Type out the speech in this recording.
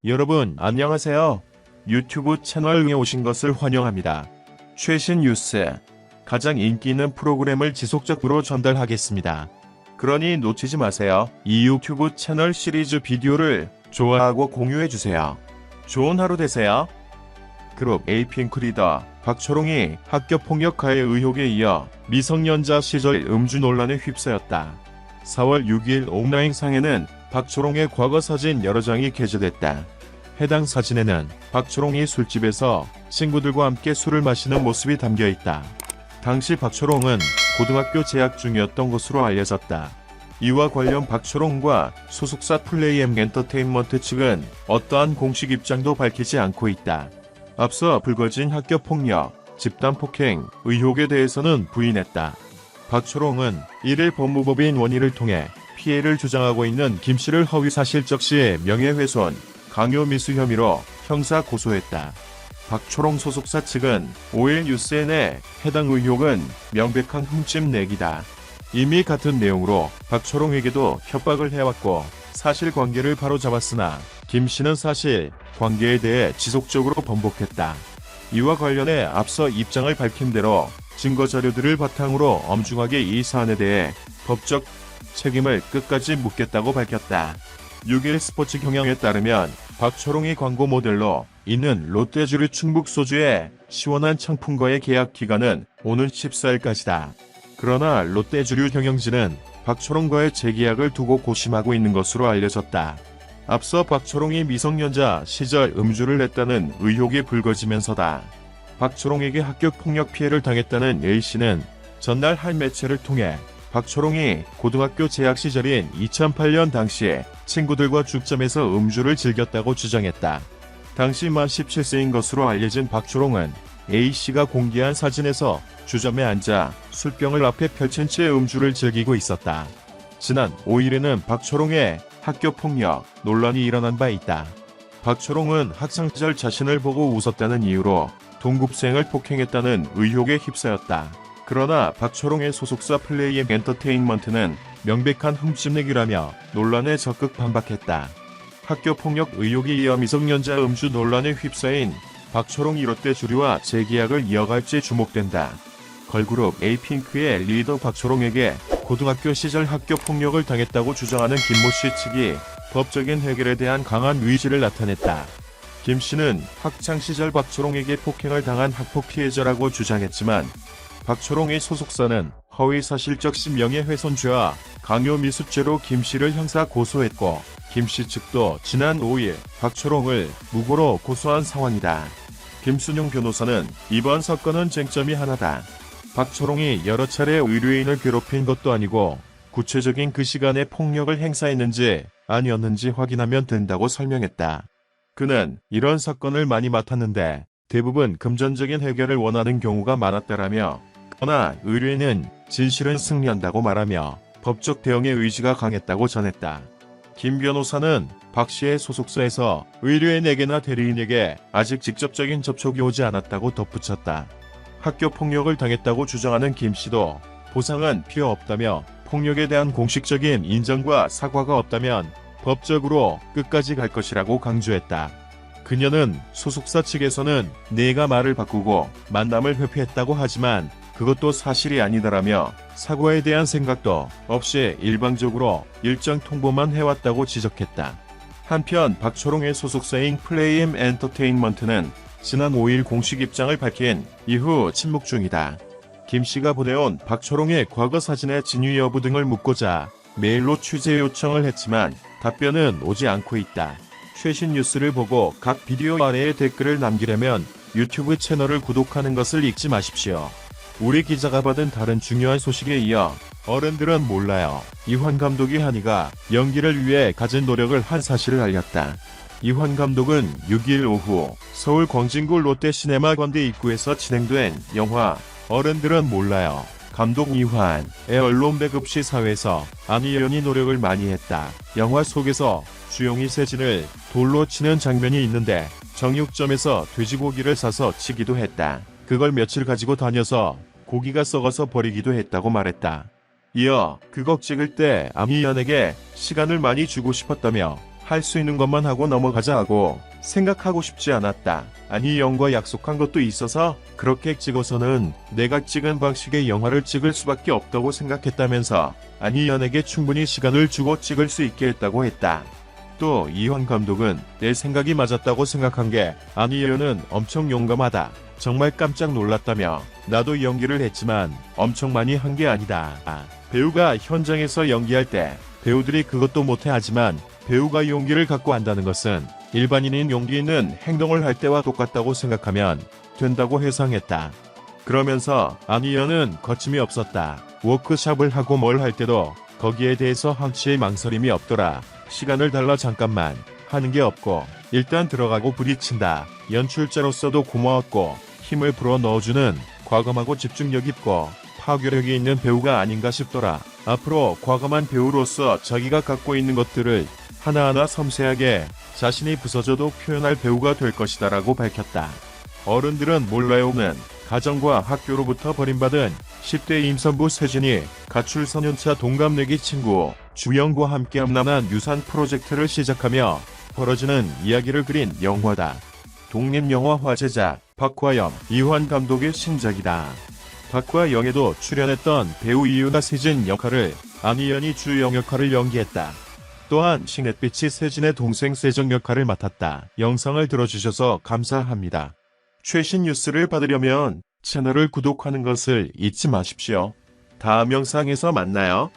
여러분 안녕하세요. 유튜브 채널에 오신 것을 환영합니다. 최신 뉴스, 가장 인기 있는 프로그램을 지속적으로 전달하겠습니다. 그러니 놓치지 마세요. 이 유튜브 채널 시리즈 비디오를 좋아하고 공유해주세요. 좋은 하루 되세요. 그룹 에이핑크 리더 박초롱이 학교폭력 가해 의혹에 이어 미성년자 시절 음주 논란에 휩싸였다. 4월 6일 온라인상에는 박초롱의 과거 사진 여러 장이 게재됐다. 해당 사진에는 박초롱이 술집에서 친구들과 함께 술을 마시는 모습이 담겨있다. 당시 박초롱은 고등학교 재학 중이었던 것으로 알려졌다. 이와 관련 박초롱과 소속사 플레이엠 엔터테인먼트 측은 어떠한 공식 입장도 밝히지 않고 있다. 앞서 불거진 학교폭력, 집단폭행 의혹에 대해서는 부인했다. 박초롱은 이를 법무법인 원희를 통해 피해를 주장하고 있는 김씨를 허위사실적시 명예훼손, 강요미수 혐의로 형사 고소했다. 박초롱 소속사 측은 5일 뉴스에 내 해당 의혹은 명백한 흠집 내기다. 이미 같은 내용으로 박초롱에게도 협박을 해왔고 사실관계를 바로잡았으나 김씨는 사실 관계에 대해 지속적으로 번복했다. 이와 관련해 앞서 입장을 밝힌 대로 증거자료들을 바탕으로 엄중하게 이 사안에 대해 법적 책임을 끝까지 묻겠다고 밝혔다. 6일 스포츠 경향에 따르면 박초롱이 광고 모델로 있는 롯데주류 충북소주의 시원한 청풍과의 계약 기간은 오는 14일까지다. 그러나 롯데주류 경영진은 박초롱과의 재계약을 두고 고심하고 있는 것으로 알려졌다. 앞서 박초롱이 미성년자 시절 음주를 했다는 의혹이 불거지면서다. 박초롱에게 학교폭력 피해를 당했다는 A씨는 전날 한 매체를 통해 박초롱이 고등학교 재학 시절인 2008년 당시에 친구들과 죽점에서 음주를 즐겼다고 주장했다. 당시 만 17세인 것으로 알려진 박초롱은 A씨가 공개한 사진에서 주점에 앉아 술병을 앞에 펼친 채 음주를 즐기고 있었다. 지난 5일에는 박초롱의 학교폭력 논란이 일어난 바 있다. 박초롱은 학창시절 자신을 보고 웃었다는 이유로 동급생을 폭행했다는 의혹에 휩싸였다. 그러나 박초롱의 소속사 플레이엠 엔터테인먼트는 명백한 흠집내기라며 논란에 적극 반박했다. 학교폭력 의혹에 이어 미성년자 음주 논란에 휩싸인 박초롱 롯데주류와 재계약을 이어갈지 주목된다. 걸그룹 에이핑크의 리더 박초롱에게 고등학교 시절 학교폭력을 당했다고 주장하는 김모씨 측이 법적인 해결에 대한 강한 의지를 나타냈다. 김씨는 학창시절 박초롱에게 폭행을 당한 학폭 피해자라고 주장했지만 박초롱의 소속사는 허위사실적시 명예훼손죄와 강요미수죄로 김씨를 형사 고소했고 김씨 측도 지난 5일 박초롱을 무고로 고소한 상황이다. 김순용 변호사는 이번 사건은 쟁점이 하나다. 박초롱이 여러 차례 의뢰인을 괴롭힌 것도 아니고 구체적인 그 시간에 폭력을 행사했는지 아니었는지 확인하면 된다고 설명했다. 그는 이런 사건을 많이 맡았는데 대부분 금전적인 해결을 원하는 경우가 많았다라며 그러나 의뢰인은 진실은 승리한다고 말하며 법적 대응의 의지가 강했다고 전했다. 김 변호사는 박 씨의 소속사에서 의뢰인에게나 대리인에게 아직 직접적인 접촉이 오지 않았다고 덧붙였다. 학교 폭력을 당했다고 주장하는 김 씨도 보상은 필요 없다며 폭력에 대한 공식적인 인정과 사과가 없다면 법적으로 끝까지 갈 것이라고 강조했다. 그녀는 소속사 측에서는 내가 말을 바꾸고 만남을 회피했다고 하지만 그것도 사실이 아니다라며 사과에 대한 생각도 없이 일방적으로 일정 통보만 해왔다고 지적했다. 한편 박초롱의 소속사인 플레이엠 엔터테인먼트는 지난 5일 공식 입장을 밝힌 이후 침묵 중이다. 김씨가 보내온 박초롱의 과거 사진의 진위 여부 등을 묻고자 메일로 취재 요청을 했지만 답변은 오지 않고 있다. 최신 뉴스를 보고 각 비디오 아래에 댓글을 남기려면 유튜브 채널을 구독하는 것을 잊지 마십시오. 우리 기자가 받은 다른 중요한 소식에 이어 어른들은 몰라요. 이환 감독이 한이가 연기를 위해 가진 노력을 한 사실을 알렸다. 이환 감독은 6일 오후 서울 광진구 롯데시네마 건대 입구에서 진행된 영화 어른들은 몰라요. 감독 이환의 언론 배급 시사회에서 한이 연이 노력을 많이 했다. 영화 속에서 주영이 세진을 돌로 치는 장면이 있는데 정육점에서 돼지고기를 사서 치기도 했다. 그걸 며칠 가지고 다녀서 고기가 썩어서 버리기도 했다고 말했다. 이어 그거 찍을 때 아미연에게 시간을 많이 주고 싶었다며 할 수 있는 것만 하고 넘어가자 하고 생각하고 싶지 않았다. 안희연과 약속한 것도 있어서 그렇게 찍어서는 내가 찍은 방식의 영화를 찍을 수밖에 없다고 생각했다면서 안희연에게 충분히 시간을 주고 찍을 수 있게 했다고 했다. 또 이환 감독은 내 생각이 맞았다고 생각한 게 안희연은 엄청 용감하다. 정말 깜짝 놀랐다며 나도 연기를 했지만 엄청 많이 한 게 아니다. 배우가 현장에서 연기할 때 배우들이 그것도 못해 하지만 배우가 용기를 갖고 한다는 것은 일반인인 용기 있는 행동을 할 때와 똑같다고 생각하면 된다고 해상했다. 그러면서 안희연은 거침이 없었다. 워크숍을 하고 뭘 할 때도 거기에 대해서 한치의 망설임이 없더라. 시간을 달라 잠깐만 하는 게 없고 일단 들어가고 부딪힌다. 연출자로서도 고마웠고 힘을 불어 넣어주는 과감하고 집중력 있고 파괴력이 있는 배우가 아닌가 싶더라. 앞으로 과감한 배우로서 자기가 갖고 있는 것들을 하나하나 섬세하게 자신이 부서져도 표현할 배우가 될 것이다 라고 밝혔다. 어른들은 몰라요는 가정과 학교로부터 버림받은 10대 임산부 세진이 가출 4년차 동갑내기 친구 주영과 함께 험난한 유산 프로젝트를 시작하며 벌어지는 이야기를 그린 영화다. 독립영화 화제작 박화영, 이환 감독의 신작이다. 박화영에도 출연했던 배우 이유나 세진 역할을 안희연이 주영 역할을 연기했다. 또한 신햇빛이 세진의 동생 세정 역할을 맡았다. 영상을 들어주셔서 감사합니다. 최신 뉴스를 받으려면 채널을 구독하는 것을 잊지 마십시오. 다음 영상에서 만나요.